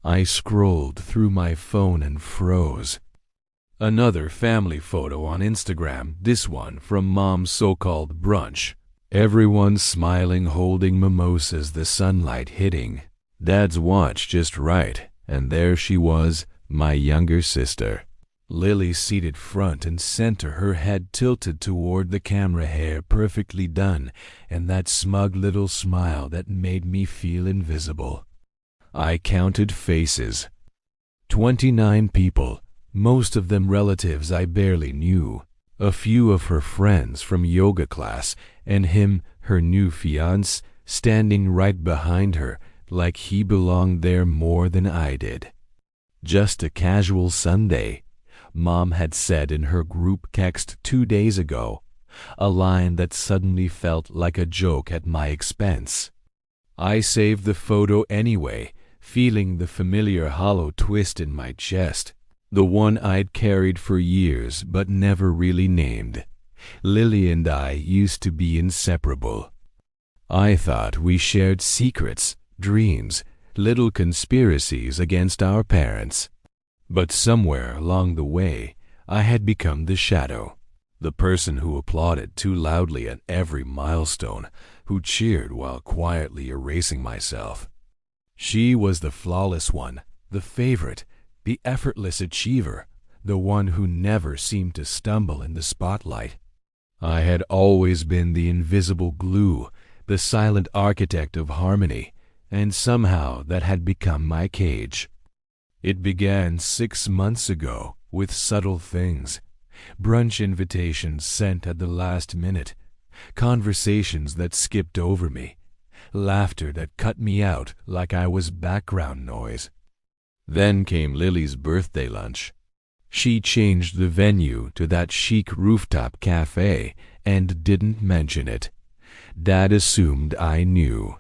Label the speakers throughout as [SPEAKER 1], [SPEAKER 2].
[SPEAKER 1] I scrolled through my phone and froze. Another family photo on Instagram, this one from Mom's so-called brunch. Everyone smiling, holding mimosas, the sunlight hitting Dad's watch just right, and there she was, my younger sister. Lily seated front and center, her head tilted toward the camera, hair perfectly done, and that smug little smile that made me feel invisible. I counted faces. 29 people, most of them relatives I barely knew. A few of her friends from yoga class, and him, her new fiancé, standing right behind her, like he belonged there more than I did. Just a casual Sunday, Mom had said in her group text 2 days ago, a line that suddenly felt like a joke at my expense. I saved the photo anyway, feeling the familiar hollow twist in my chest, the one I'd carried for years but never really named. Lily and I used to be inseparable. I thought we shared secrets, dreams, little conspiracies against our parents. But somewhere along the way, I had become the shadow, the person who applauded too loudly at every milestone, who cheered while quietly erasing myself. She was the flawless one, the favorite, the effortless achiever, the one who never seemed to stumble in the spotlight. I had always been the invisible glue, the silent architect of harmony, and somehow that had become my cage. It began 6 months ago with subtle things. Brunch invitations sent at the last minute, conversations that skipped over me, laughter that cut me out like I was background noise. Then came Lily's birthday lunch. She changed the venue to that chic rooftop cafe and didn't mention it. Dad assumed I knew.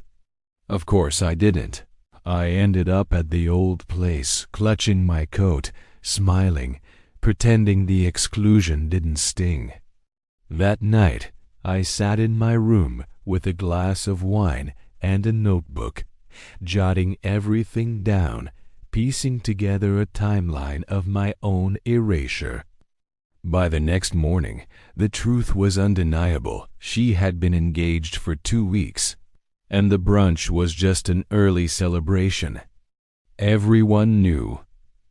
[SPEAKER 1] Of course I didn't. I ended up at the old place, clutching my coat, smiling, pretending the exclusion didn't sting. That night, I sat in my room with a glass of wine and a notebook, jotting everything down, piecing together a timeline of my own erasure. By the next morning, the truth was undeniable. She had been engaged for 2 weeks, and the brunch was just an early celebration. Everyone knew,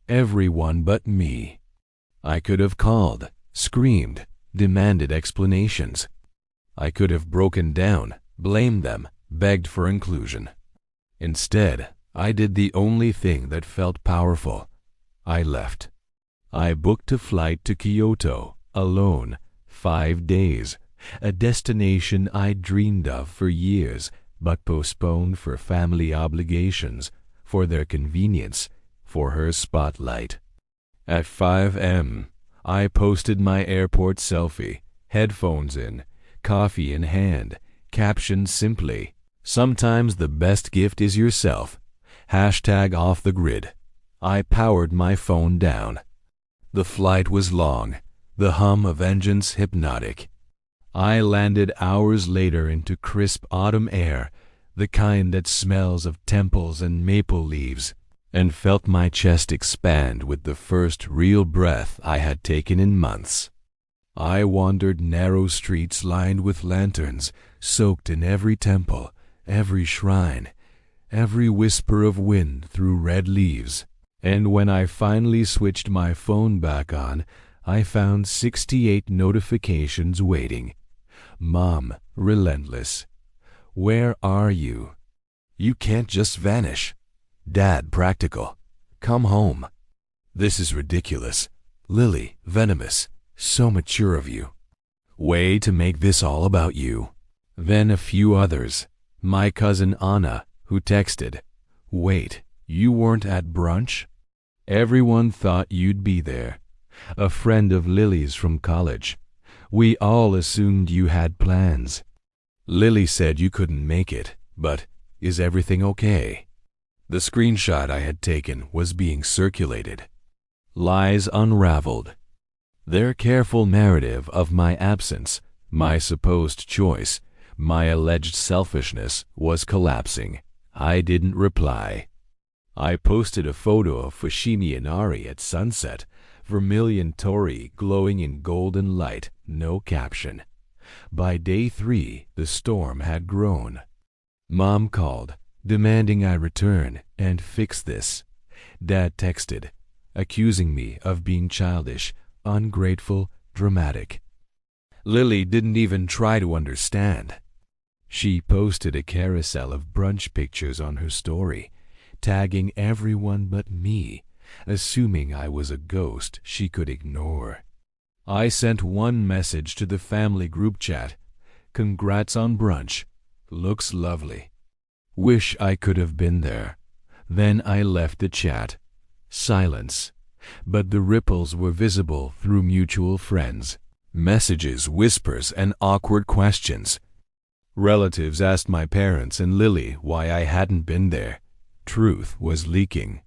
[SPEAKER 1] everyone but me. I could have called, screamed, demanded explanations. I could have broken down, blamed them, begged for inclusion. Instead, I did the only thing that felt powerful. I left. I booked a flight to Kyoto, alone, 5 days, a destination I'd dreamed of for years, but postponed for family obligations, for their convenience, for her spotlight. At 5 a.m., I posted my airport selfie, headphones in, coffee in hand, captioned simply, "Sometimes the best gift is yourself. #off the grid." I powered my phone down. The flight was long, the hum of engines hypnotic. I landed hours later into crisp autumn air, the kind that smells of temples and maple leaves, and felt my chest expand with the first real breath I had taken in months. I wandered narrow streets lined with lanterns, soaked in every temple, every shrine, every whisper of wind through red leaves, and when I finally switched my phone back on, I found 68 notifications waiting. Mom, relentless. Where are you? You can't just vanish. Dad, practical. Come home. This is ridiculous. Lily, venomous. So mature of you. Way to make this all about you. Then a few others. My cousin Anna, who texted, "Wait, you weren't at brunch? Everyone thought you'd be there. A friend of Lily's from college. We all assumed you had plans. Lily said you couldn't make it, but is everything okay?" The screenshot I had taken was being circulated. Lies unraveled. Their careful narrative of my absence, my supposed choice, my alleged selfishness was collapsing. I didn't reply. I posted a photo of Fushimi Inari at sunset, vermilion torii glowing in golden light, no caption. By day 3, the storm had grown. Mom called, demanding I return and fix this. Dad texted, accusing me of being childish, ungrateful, dramatic. Lily didn't even try to understand. She posted a carousel of brunch pictures on her story, tagging everyone but me, assuming I was a ghost she could ignore. I sent one message to the family group chat. Congrats on brunch. Looks lovely. Wish I could have been there. Then I left the chat. Silence. But the ripples were visible through mutual friends. Messages, whispers, and awkward questions. Relatives asked my parents and Lily why I hadn't been there. Truth was leaking.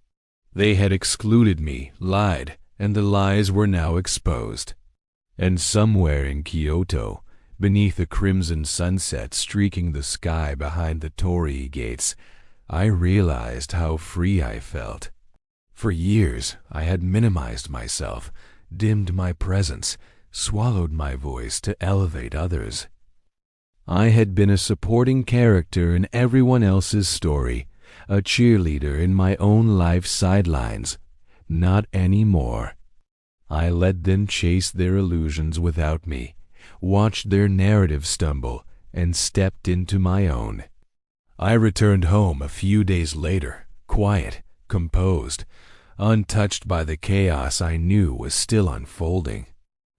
[SPEAKER 1] They had excluded me, lied, and the lies were now exposed. And somewhere in Kyoto, beneath a crimson sunset streaking the sky behind the torii gates, I realized how free I felt. For years, I had minimized myself, dimmed my presence, swallowed my voice to elevate others. I had been a supporting character in everyone else's story, a cheerleader in my own life's sidelines. Not anymore. I let them chase their illusions without me, watched their narrative stumble, and stepped into my own. I returned home a few days later, quiet, composed, untouched by the chaos I knew was still unfolding.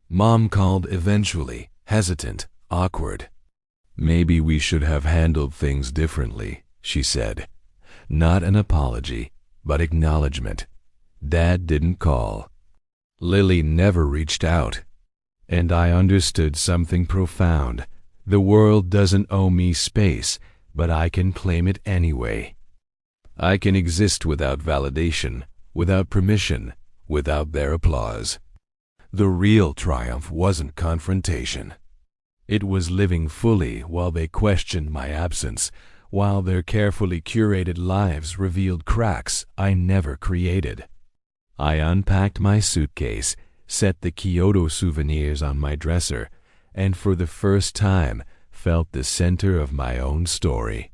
[SPEAKER 1] Mom called eventually, hesitant, awkward. Maybe we should have handled things differently, she said. Not an apology, but acknowledgement. Dad didn't call. Lily never reached out. And I understood something profound. The world doesn't owe me space, but I can claim it anyway. I can exist without validation, without permission, without their applause. The real triumph wasn't confrontation. It was living fully while they questioned my absence, while their carefully curated lives revealed cracks I never created. I unpacked my suitcase, set the Kyoto souvenirs on my dresser, and for the first time felt the center of my own story.